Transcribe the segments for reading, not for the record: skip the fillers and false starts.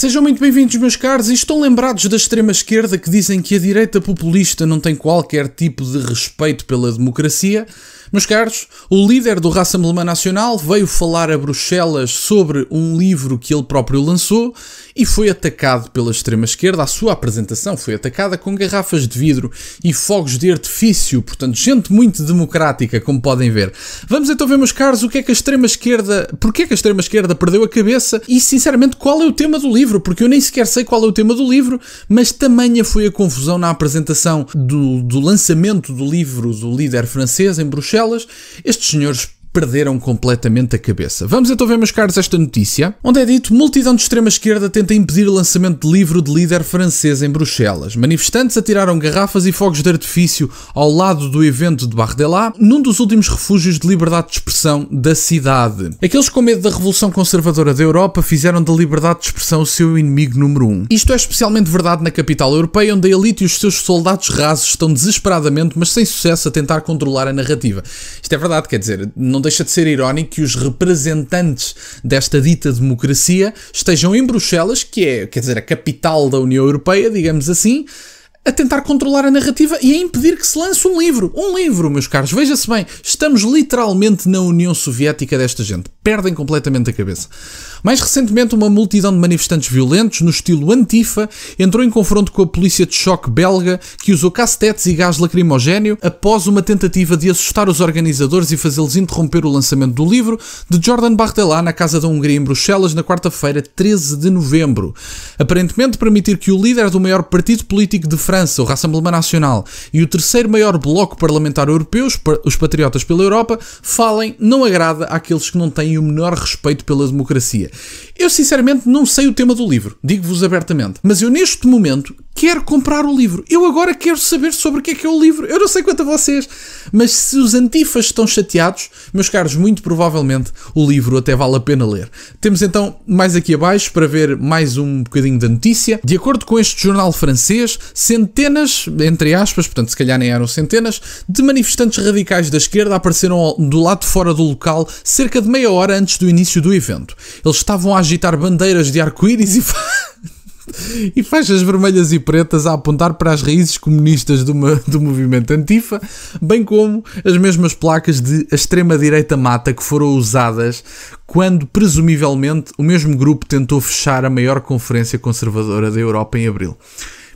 Sejam muito bem-vindos, meus caros, e estão lembrados da extrema-esquerda que dizem que a direita populista não tem qualquer tipo de respeito pela democracia? Meus caros, o líder do Rassemblement Nacional veio falar a Bruxelas sobre um livro que ele próprio lançou e foi atacado pela extrema-esquerda. A sua apresentação foi atacada com garrafas de vidro e fogos de artifício, portanto, gente muito democrática, como podem ver. Vamos então ver, meus caros, porque é que a extrema-esquerda perdeu a cabeça e, sinceramente, qual é o tema do livro, porque eu nem sequer sei qual é o tema do livro, mas tamanha foi a confusão na apresentação do lançamento do livro do líder francês em Bruxelas. Estes senhores perderam completamente a cabeça. Vamos então ver, meus caros, esta notícia, onde é dito: multidão de extrema-esquerda tenta impedir o lançamento de livro de líder francês em Bruxelas. Manifestantes atiraram garrafas e fogos de artifício ao lado do evento de Bardella, num dos últimos refúgios de liberdade de expressão da cidade. Aqueles com medo da revolução conservadora da Europa fizeram da liberdade de expressão o seu inimigo número 1. Isto é especialmente verdade na capital europeia, onde a elite e os seus soldados rasos estão desesperadamente, mas sem sucesso, a tentar controlar a narrativa. Isto é verdade, quer dizer, não deixa de ser irónico que os representantes desta dita democracia estejam em Bruxelas, que é, quer dizer, a capital da União Europeia, digamos assim, a tentar controlar a narrativa e a impedir que se lance um livro. Um livro, meus caros. Veja-se bem, estamos literalmente na União Soviética desta gente. Perdem completamente a cabeça. Mais recentemente, uma multidão de manifestantes violentos, no estilo Antifa, entrou em confronto com a polícia de choque belga, que usou cacetetes e gás lacrimogéneo após uma tentativa de assustar os organizadores e fazê-los interromper o lançamento do livro de Jordan Bardella na Casa da Hungria em Bruxelas na quarta-feira, 13 de novembro. Aparentemente permitir que o líder do maior partido político de França, o Rassemblement Nacional, e o terceiro maior bloco parlamentar europeu, os Patriotas pela Europa, falem não agrada àqueles que não têm o menor respeito pela democracia. Eu sinceramente não sei o tema do livro, digo-vos abertamente, mas eu neste momento quero comprar o livro. Eu agora quero saber sobre o que é o livro. Eu não sei quanto a vocês, mas se os antifas estão chateados, meus caros, muito provavelmente o livro até vale a pena ler. Temos então mais aqui abaixo para ver mais um bocadinho da notícia. De acordo com este jornal francês, centenas, entre aspas, portanto se calhar nem eram centenas, de manifestantes radicais da esquerda apareceram do lado de fora do local cerca de meia hora antes do início do evento. Eles estavam a agitar bandeiras de arco-íris e faixas vermelhas e pretas a apontar para as raízes comunistas do movimento Antifa, bem como as mesmas placas de a extrema-direita mata que foram usadas quando, presumivelmente, o mesmo grupo tentou fechar a maior conferência conservadora da Europa em abril.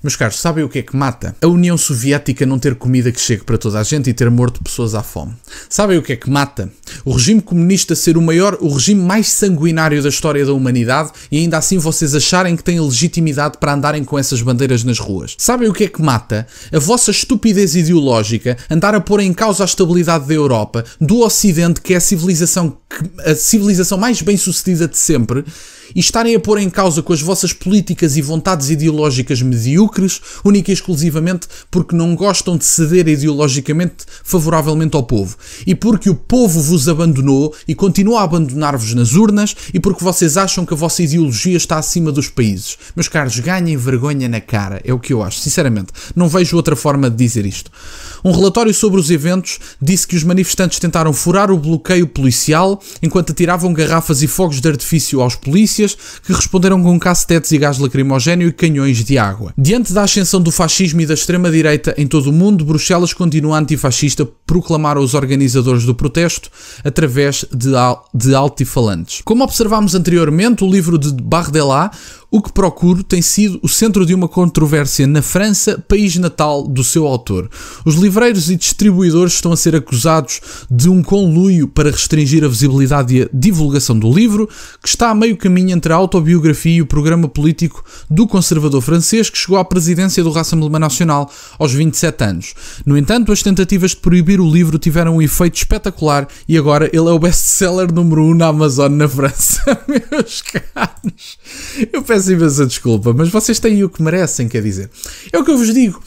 Meus caros, sabem o que é que mata? A União Soviética não ter comida que chegue para toda a gente e ter morto pessoas à fome. Sabem o que é que mata? O regime comunista ser o regime mais sanguinário da história da humanidade e ainda assim vocês acharem que têm legitimidade para andarem com essas bandeiras nas ruas. Sabem o que é que mata? A vossa estupidez ideológica, andar a pôr em causa a estabilidade da Europa, do Ocidente, que é a civilização mais bem-sucedida de sempre, e estarem a pôr em causa com as vossas políticas e vontades ideológicas medíocres, única e exclusivamente porque não gostam de ceder ideologicamente favoravelmente ao povo. E porque o povo vos abandonou e continua a abandonar-vos nas urnas e porque vocês acham que a vossa ideologia está acima dos países. Meus caros, ganhem vergonha na cara, é o que eu acho. Sinceramente, não vejo outra forma de dizer isto. Um relatório sobre os eventos disse que os manifestantes tentaram furar o bloqueio policial enquanto atiravam garrafas e fogos de artifício aos polícias, que responderam com cacetetes e gás lacrimogéneo e canhões de água. Diante da ascensão do fascismo e da extrema-direita em todo o mundo, Bruxelas continua antifascista, proclamaram os organizadores do protesto através de altifalantes. Como observámos anteriormente, o livro de Bardella, O que Procuro, tem sido o centro de uma controvérsia na França, país natal do seu autor. Os livreiros e distribuidores estão a ser acusados de um conluio para restringir a visibilidade e a divulgação do livro, que está a meio caminho entre a autobiografia e o programa político do conservador francês que chegou à presidência do Rassemblement Nacional aos 27 anos. No entanto, as tentativas de proibir o livro tiveram um efeito espetacular e agora ele é o best-seller número 1 na Amazon na França. Meus caros, eu peço imensa desculpa, mas vocês têm o que merecem, quer dizer. É o que eu vos digo.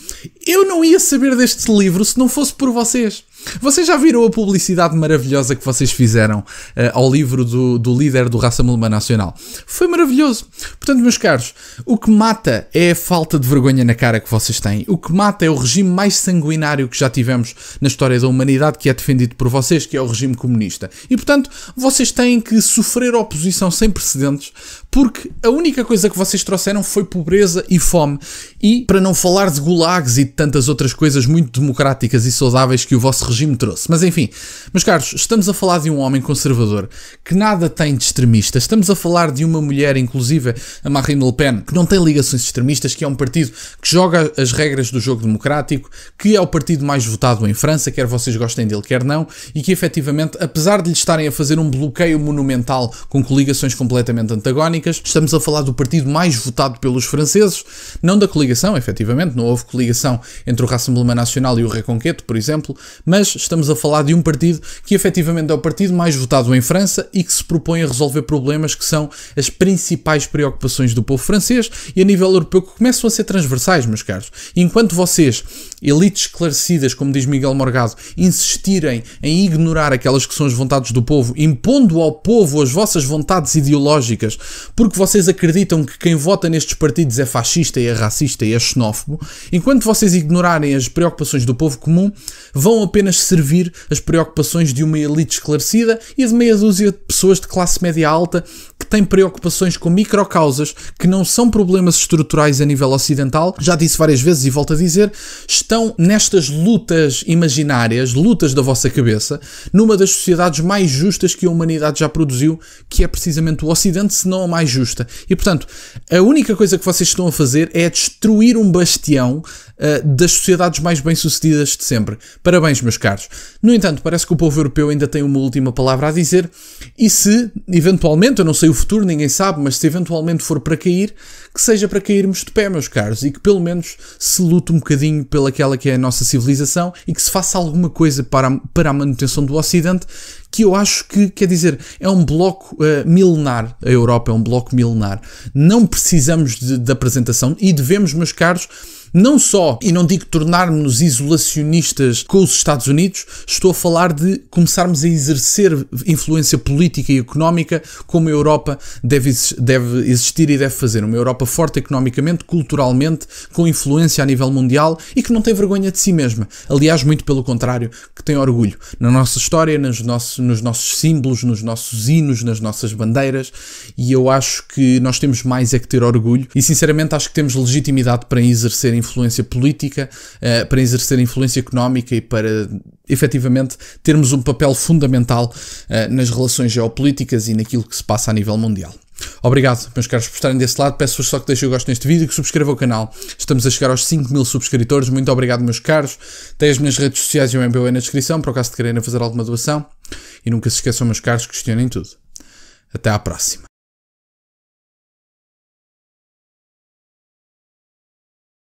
Eu não ia saber deste livro se não fosse por vocês. Vocês já viram a publicidade maravilhosa que vocês fizeram ao livro do líder do Rassemblement Nacional? Foi maravilhoso. Portanto, meus caros, o que mata é a falta de vergonha na cara que vocês têm. O que mata é o regime mais sanguinário que já tivemos na história da humanidade, que é defendido por vocês, que é o regime comunista. E, portanto, vocês têm que sofrer oposição sem precedentes porque a única coisa que vocês trouxeram foi pobreza e fome, e para não falar de gulags e de tantas outras coisas muito democráticas e saudáveis que o vosso regime trouxe. Mas enfim, meus caros, estamos a falar de um homem conservador que nada tem de extremista, estamos a falar de uma mulher, inclusive a Marine Le Pen, que não tem ligações extremistas, que é um partido que joga as regras do jogo democrático, que é o partido mais votado em França, quer vocês gostem dele, quer não, e que efetivamente, apesar de lhe estarem a fazer um bloqueio monumental com coligações completamente antagónicas, estamos a falar do partido mais votado pelos franceses, não da coligação, efetivamente, não houve coligação entre o Rassemblement National e o Reconquête, por exemplo, mas estamos a falar de um partido que efetivamente é o partido mais votado em França e que se propõe a resolver problemas que são as principais preocupações do povo francês e a nível europeu que começam a ser transversais, meus caros. E enquanto vocês, elites esclarecidas, como diz Miguel Morgado, insistirem em ignorar aquelas que são as vontades do povo, impondo ao povo as vossas vontades ideológicas, porque vocês acreditam que quem vota nestes partidos é fascista e é racista e é xenófobo, enquanto vocês ignorarem as preocupações do povo comum, vão apenas servir as preocupações de uma elite esclarecida e de meia dúzia de pessoas de classe média alta que têm preocupações com microcausas que não são problemas estruturais a nível ocidental. Já disse várias vezes e volto a dizer, estão nestas lutas imaginárias, lutas da vossa cabeça, numa das sociedades mais justas que a humanidade já produziu, que é precisamente o Ocidente, se não a mais justa. E portanto, a única coisa que vocês estão a fazer é destruir um bastião das sociedades mais bem-sucedidas de sempre. Parabéns, meus caros. No entanto, parece que o povo europeu ainda tem uma última palavra a dizer, e se, eventualmente, eu não sei o futuro, ninguém sabe, mas se eventualmente for para cair, que seja para cairmos de pé, meus caros, e que pelo menos se lute um bocadinho pelaquela que é a nossa civilização e que se faça alguma coisa para a manutenção do Ocidente, que eu acho que, quer dizer, é um bloco milenar. A Europa é um bloco milenar. Não precisamos de apresentação e devemos, meus caros, não só, e não digo tornar-nos isolacionistas com os Estados Unidos, estou a falar de começarmos a exercer influência política e económica como a Europa deve existir e deve fazer. Uma Europa forte economicamente, culturalmente, com influência a nível mundial e que não tem vergonha de si mesma. Aliás, muito pelo contrário, que tem orgulho na nossa história, nos nossos símbolos, nos nossos hinos, nas nossas bandeiras, e eu acho que nós temos mais é que ter orgulho e sinceramente acho que temos legitimidade para exercer influência política, para exercer influência económica e para efetivamente termos um papel fundamental nas relações geopolíticas e naquilo que se passa a nível mundial. Obrigado, meus caros, por estarem desse lado. Peço-vos só que deixem o gosto neste vídeo e que subscrevam o canal. Estamos a chegar aos 5.000 subscritores. Muito obrigado, meus caros. Tem as minhas redes sociais e o MBA na descrição, para o caso de quererem fazer alguma doação. E nunca se esqueçam, meus caros, questionem tudo. Até à próxima.